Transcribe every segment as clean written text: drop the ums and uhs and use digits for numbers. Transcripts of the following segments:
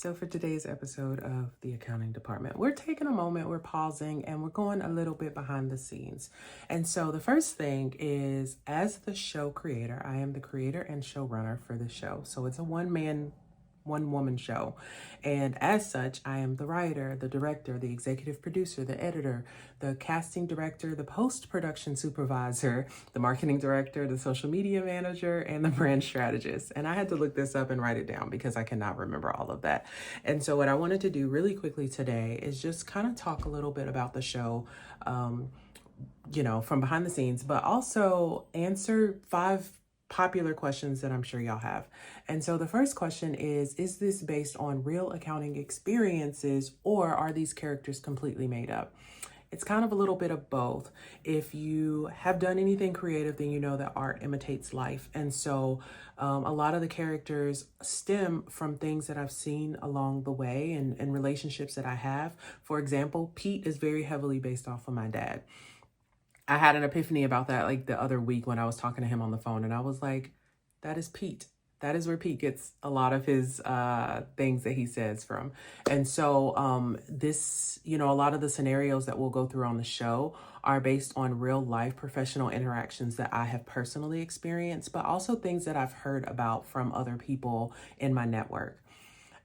So for today's episode of the accounting department, we're taking a moment, we're pausing, and we're going a little bit behind the scenes. And so the first thing is, as the show creator, I am the creator and showrunner for the show. So it's a one woman show. And as such, I am the writer, the director, the executive producer, the editor, the casting director, the post-production supervisor, the marketing director, the social media manager, and the brand strategist. And I had to look this up and write it down because I cannot remember all of that. And so what I wanted to do really quickly today is just kind of talk a little bit about the show, from behind the scenes, but also answer 5 popular questions that I'm sure y'all have. And so the first question is this based on real accounting experiences, or are these characters completely made up? It's kind of a little bit of both. If you have done anything creative, then you know that art imitates life. And so a lot of the characters stem from things that I've seen along the way and relationships that I have. For example, Pete is very heavily based off of my dad. I had an epiphany about that like the other week when I was talking to him on the phone, and I was like, that is Pete. That is where Pete gets a lot of his things that he says from. And so a lot of the scenarios that we'll go through on the show are based on real life professional interactions that I have personally experienced, but also things that I've heard about from other people in my network.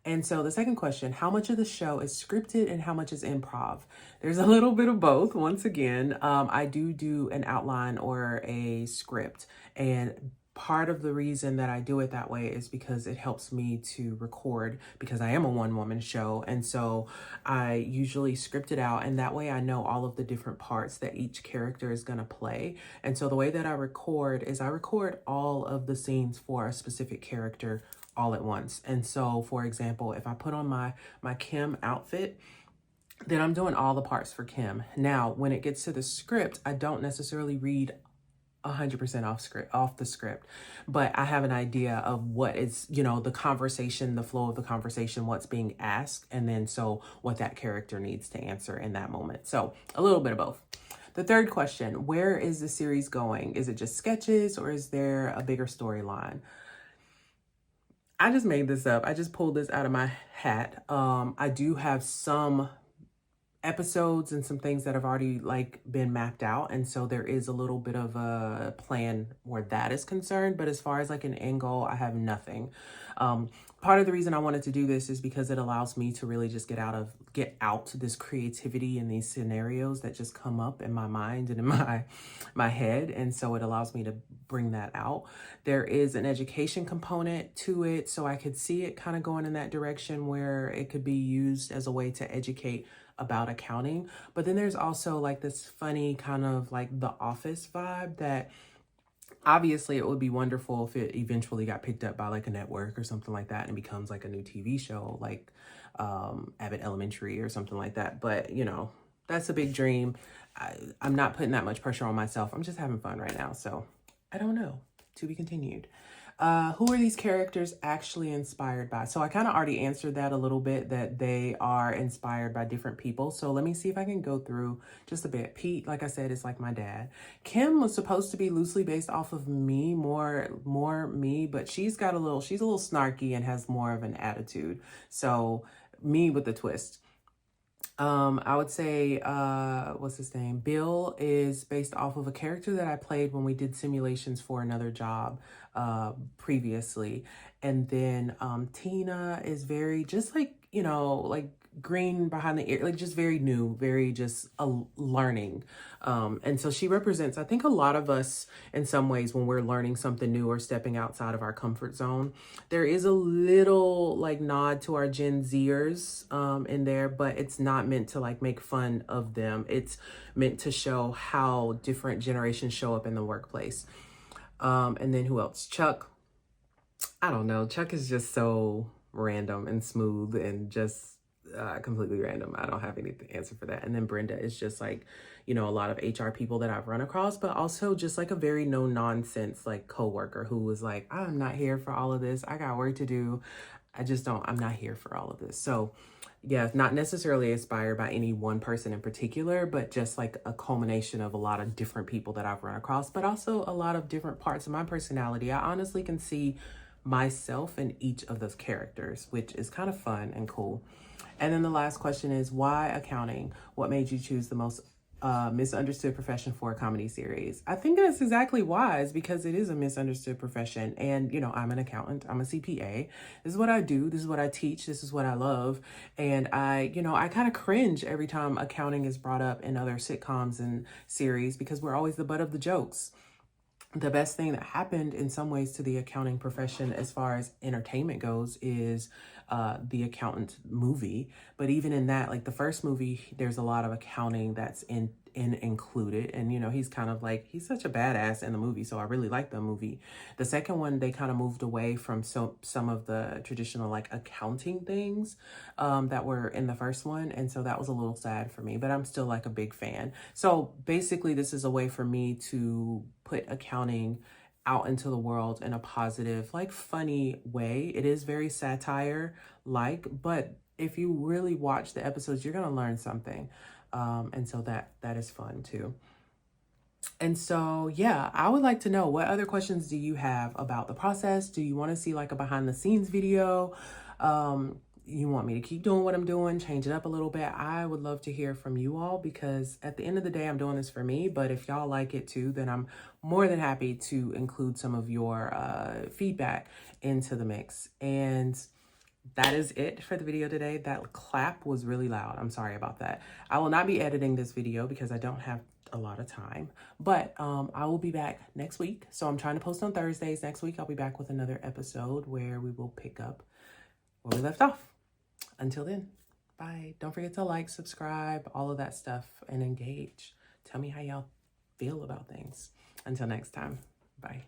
And so the second question, how much of the show is scripted and how much is improv? There's a little bit of both. Once again, I do an outline or a script. And part of the reason that I do it that way is because it helps me to record, because I am a one-woman show. And so I usually script it out, and that way I know all of the different parts that each character is going to play. And so the way that I record is I record all of the scenes for a specific character all at once. And so, for example, if I put on my Kim outfit, then I'm doing all the parts for Kim. Now, when it gets to the script, I don't necessarily read 100% off the script, but I have an idea of what is, the conversation, the flow of the conversation, what's being asked, and then so what that character needs to answer in that moment. So a little bit of both. The third question, where is the series going? Is it just sketches, or is there a bigger storyline? I just made this up. I just pulled this out of my hat. I do have some episodes and some things that have already been mapped out. And so there is a little bit of a plan where that is concerned. But as far as an end goal, I have nothing. Part of the reason I wanted to do this is because it allows me to really just get out this creativity and these scenarios that just come up in my mind and in my head. And so it allows me to bring that out. There is an education component to it. So I could see it kind of going in that direction where it could be used as a way to educate about accounting. But then there's also this funny kind of The Office vibe that obviously it would be wonderful if it eventually got picked up by a network or something like that and becomes a new TV show like Abbott Elementary or something like that. But that's a big dream. I'm not putting that much pressure on myself. I'm just having fun right now. So I don't know. To be continued. Who are these characters actually inspired by? So I kind of already answered that a little bit, that they are inspired by different people. So let me see if I can go through just a bit. Pete, like I said, is like my dad. Kim was supposed to be loosely based off of me, more me, but she's a little snarky and has more of an attitude. So me with the twist. I would say, what's his name? Bill is based off of a character that I played when we did simulations for another job previously. And then Tina is very just green behind the ear, just very new, very just learning. And so she represents, I think, a lot of us in some ways when we're learning something new or stepping outside of our comfort zone. There is a little nod to our Gen Zers in there, but it's not meant to make fun of them. It's meant to show how different generations show up in the workplace. And then who else? Chuck. I don't know. Chuck is just so random and smooth and just completely random. I don't have any answer for that. And then Brenda is just a lot of HR people that I've run across, but also just a very no nonsense coworker who was I'm not here for all of this. I got work to do. I'm not here for all of this. So yeah, not necessarily inspired by any one person in particular, but just a culmination of a lot of different people that I've run across, but also a lot of different parts of my personality. I honestly can see myself in each of those characters, which is kind of fun and cool. And then the last question is, why accounting? What made you choose the most misunderstood profession for a comedy series? I think that's exactly why. It's because it is a misunderstood profession. And, you know, I'm an accountant. I'm a CPA. This is what I do. This is what I teach. This is what I love. And I kind of cringe every time accounting is brought up in other sitcoms and series because we're always the butt of the jokes. The best thing that happened in some ways to the accounting profession as far as entertainment goes is the Accountant movie. But even in that, like the first movie, there's a lot of accounting that's included. And, you know, he's kind of like, he's such a badass in the movie. So I really like the movie. The second one, they kind of moved away from some of the traditional like accounting things that were in the first one. And so that was a little sad for me, but I'm still like a big fan. So basically this is a way for me to put accounting out into the world in a positive, like funny way. It is very satire like, but if you really watch the episodes, you're going to learn something. And so that is fun too. And so, yeah, I would like to know, what other questions do you have about the process? Do you want to see like a behind the scenes video? You want me to keep doing what I'm doing, change it up a little bit? I would love to hear from you all, because at the end of the day, I'm doing this for me. But if y'all like it too, then I'm more than happy to include some of your feedback into the mix. And that is it for the video today. That clap was really loud. I'm sorry about that. I will not be editing this video because I don't have a lot of time, but I will be back next week. So I'm trying to post on Thursdays. Next week, I'll be back with another episode where we will pick up where we left off. Until then, bye. Don't forget to like, subscribe, all of that stuff, and engage. Tell me how y'all feel about things. Until next time, bye.